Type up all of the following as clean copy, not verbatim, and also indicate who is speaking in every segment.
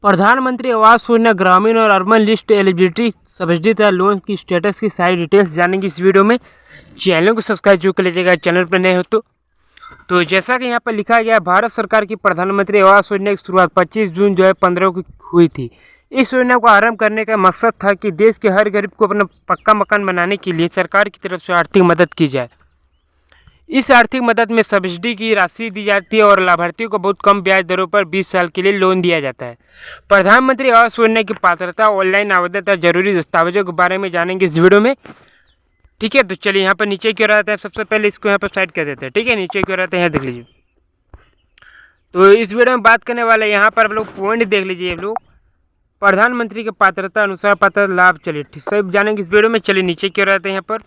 Speaker 1: प्रधानमंत्री आवास योजना ग्रामीण और अर्बन लिस्ट एलिजिबिलिटी सब्सिडी तथा लोन की स्टेटस की सारी डिटेल्स जानेंगे इस वीडियो में। चैनल को सब्सक्राइब जरूर कर लीजिएगा चैनल पर नए हो तो जैसा कि यहाँ पर लिखा गया है, भारत सरकार की प्रधानमंत्री आवास योजना की शुरुआत 25 जून 2015 को हुई थी। इस योजना को आरंभ करने का मकसद था कि देश के हर गरीब को अपना पक्का मकान बनाने के लिए सरकार की तरफ से आर्थिक मदद की जाए। इस आर्थिक मदद में सब्सिडी की राशि दी जाती है और लाभार्थियों को बहुत कम ब्याज दरों पर 20 साल के लिए लोन दिया जाता है। प्रधानमंत्री आवास योजना की पात्रता, ऑनलाइन आवेदन तथा जरूरी दस्तावेजों के बारे में जानेंगे इस वीडियो में। ठीक है, तो चलिए यहाँ पर नीचे क्यों रहता है, सबसे पहले इसको यहाँ पर साइड कर देते हैं। ठीक है, नीचे क्यों रहता है यहाँ देख लीजिए। तो इस वीडियो में बात करने वाले यहाँ पर आप लोग पॉइंट देख लीजिए। आप लोग प्रधानमंत्री के पात्रता अनुसार पात्र लाभ, चलिए ठीक सब जानेंगे इस वीडियो में। चलिए नीचे क्यों रहते हैं यहाँ पर।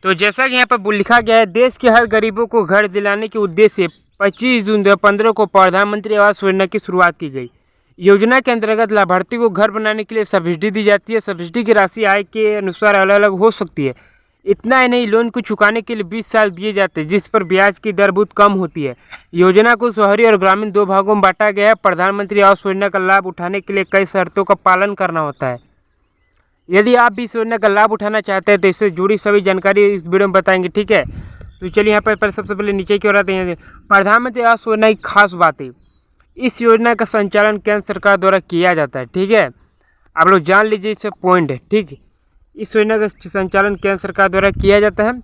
Speaker 1: तो जैसा कि यहाँ पर लिखा गया है, देश के हर गरीबों को घर दिलाने के उद्देश्य से 25 जून 2015 को प्रधानमंत्री आवास योजना की शुरुआत की गई। योजना के अंतर्गत लाभार्थी को घर बनाने के लिए सब्सिडी दी जाती है। सब्सिडी की राशि आय के अनुसार अलग अलग हो सकती है। इतना ही नहीं, लोन को चुकाने के लिए 20 साल दिए जाते हैं, जिस पर ब्याज की दर बहुत कम होती है। योजना को शहरी और ग्रामीण दो भागों में बांटा गया है। प्रधानमंत्री आवास योजना का लाभ उठाने के लिए कई शर्तों का पालन करना होता है। यदि आप भी इस योजना का लाभ उठाना चाहते हैं तो इससे जुड़ी सभी जानकारी इस वीडियो में बताएंगे। ठीक है, तो चलिए यहाँ पर सबसे पहले नीचे की ओर आते हैं। प्रधानमंत्री आवास योजना की खास बातें। इस योजना का संचालन केंद्र सरकार द्वारा किया जाता है। ठीक है, आप लोग जान लीजिए इससे पॉइंट है। ठीक, इस योजना का संचालन केंद्र सरकार द्वारा किया जाता है।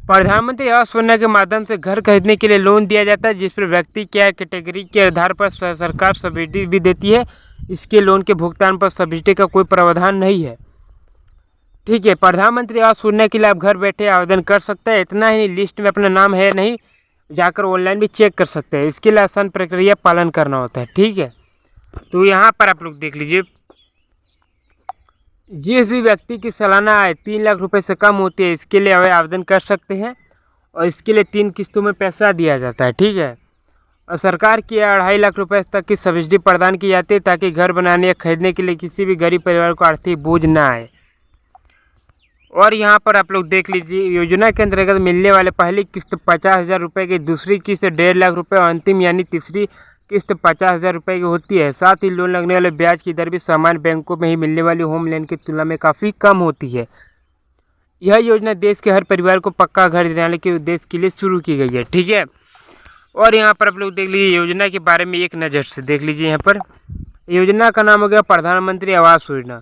Speaker 1: प्रधानमंत्री आवास योजना के माध्यम से घर खरीदने के लिए लोन दिया जाता है, जिस पर व्यक्ति क्या कैटेगरी के आधार पर सरकार सब्सिडी भी देती है। इसके लोन के भुगतान पर सब्सिडी का कोई प्रावधान नहीं है। ठीक है, प्रधानमंत्री आवास योजना के लिए आप घर बैठे आवेदन कर सकते हैं। इतना ही, लिस्ट में अपना नाम है नहीं, जाकर ऑनलाइन भी चेक कर सकते हैं। इसके लिए आसान प्रक्रिया पालन करना होता है। ठीक है, तो यहाँ पर आप लोग देख लीजिए, जिस भी व्यक्ति की सालाना आय 3 लाख रुपए से कम होती है, इसके लिए आवेदन कर सकते हैं और इसके लिए 3 किस्तों में पैसा दिया जाता है। ठीक है, और सरकार की 2.5 लाख रुपए तक की सब्सिडी प्रदान की जाती है, ताकि घर बनाने या खरीदने के लिए किसी भी गरीब परिवार को आर्थिक बोझ ना आए। और यहाँ पर आप लोग देख लीजिए, योजना के अंतर्गत मिलने वाले पहली किस्त 50,000 रुपये की, दूसरी किस्त 1.5 लाख रुपये और अंतिम यानी तीसरी किस्त 50,000 रुपये की होती है। साथ ही लोन लगने वाले ब्याज की दर भी सामान्य बैंकों में ही मिलने वाली होम लोन की तुलना में काफ़ी कम होती है। यह योजना देश के हर परिवार को पक्का घर दिलाने के उद्देश्य के लिए शुरू की गई है। ठीक है, और यहाँ पर आप लोग देख लीजिए, योजना के बारे में एक नज़र से देख लीजिए। यहाँ पर योजना का नाम हो गया प्रधानमंत्री आवास योजना।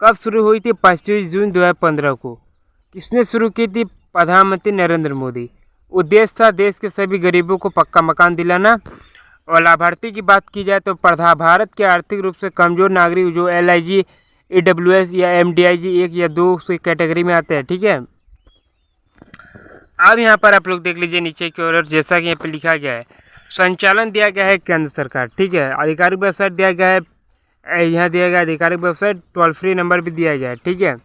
Speaker 1: कब शुरू हुई थी? 25 जून 2015 को। किसने शुरू की थी? प्रधानमंत्री नरेंद्र मोदी। उद्देश्य था देश के सभी गरीबों को पक्का मकान दिलाना। और लाभार्थी की बात की जाए तो भारत के आर्थिक रूप से कमजोर नागरिक जो LIG, AWS या MDIG 1 या 2 से कैटेगरी में आते हैं। ठीक है, अब यहाँ पर आप लोग देख लीजिए नीचे की ओर, जैसा कि यहाँ पर लिखा गया है, संचालन दिया गया है केंद्र सरकार। ठीक है, आधिकारिक वेबसाइट दिया गया है, यहाँ दिया गया आधिकारिक वेबसाइट, टोल फ्री नंबर भी दिया गया है। ठीक है,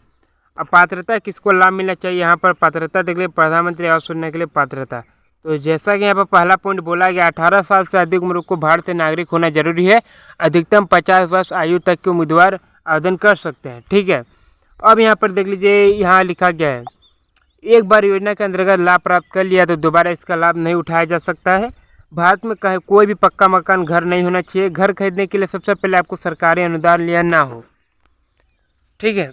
Speaker 1: अब पात्रता किसको लाभ मिलना चाहिए, यहाँ पर पात्रता देख लीजिए, प्रधानमंत्री आवास योजना के लिए पात्रता। तो जैसा कि यहाँ पर पहला पॉइंट बोला गया, 18 साल से अधिक उम्र को भारतीय नागरिक होना जरूरी है। अधिकतम 50 वर्ष आयु तक के उम्मीदवार आवेदन कर सकते हैं। ठीक है, अब यहाँ पर देख लीजिए, यहाँ लिखा गया है, एक बार योजना के अंतर्गत लाभ प्राप्त कर लिया तो दोबारा इसका लाभ नहीं उठाया जा सकता है। भारत में कहीं कोई भी पक्का मकान घर नहीं होना चाहिए। घर खरीदने के लिए सबसे पहले आपको सरकारी अनुदान लिया ना हो। ठीक है,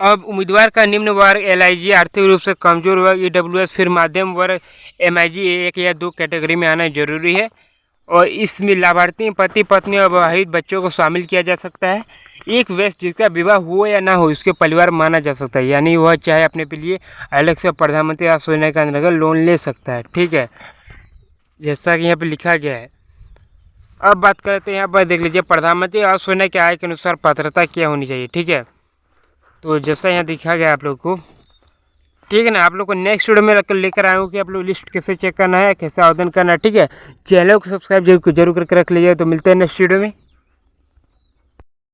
Speaker 1: अब उम्मीदवार का निम्न वर्ग LIG, आर्थिक रूप से कमजोर वर्ग AWS, फिर मध्यम वर्ग MIG 1 या 2 कैटेगरी में आना जरूरी है। और इसमें लाभार्थी पति पत्नी और विवाहित बच्चों को शामिल किया जा सकता है। एक व्यक्ति जिसका विवाह हो या ना हो, इसके परिवार माना जा सकता है, यानी वह चाहे अपने के लिए अलग से प्रधानमंत्री आवास योजना के अंतर्गत लोन ले सकता है। ठीक है, जैसा कि यहाँ पर लिखा गया है। अब बात करते हैं, यहाँ पर देख लीजिए, प्रधानमंत्री आवास योजना के आय के अनुसार पात्रता क्या होनी चाहिए। ठीक है, तो जैसा यहाँ दिखा गया आप लोग को, ठीक है ना, आप लोग को नेक्स्ट वीडियो में लेकर आया हूँ कि आप लोग लिस्ट कैसे चेक करना है, कैसे आवेदन करना है। ठीक है, चैनल को सब्सक्राइब जरूर करके रख लीजिए। तो मिलते हैं नेक्स्ट वीडियो में।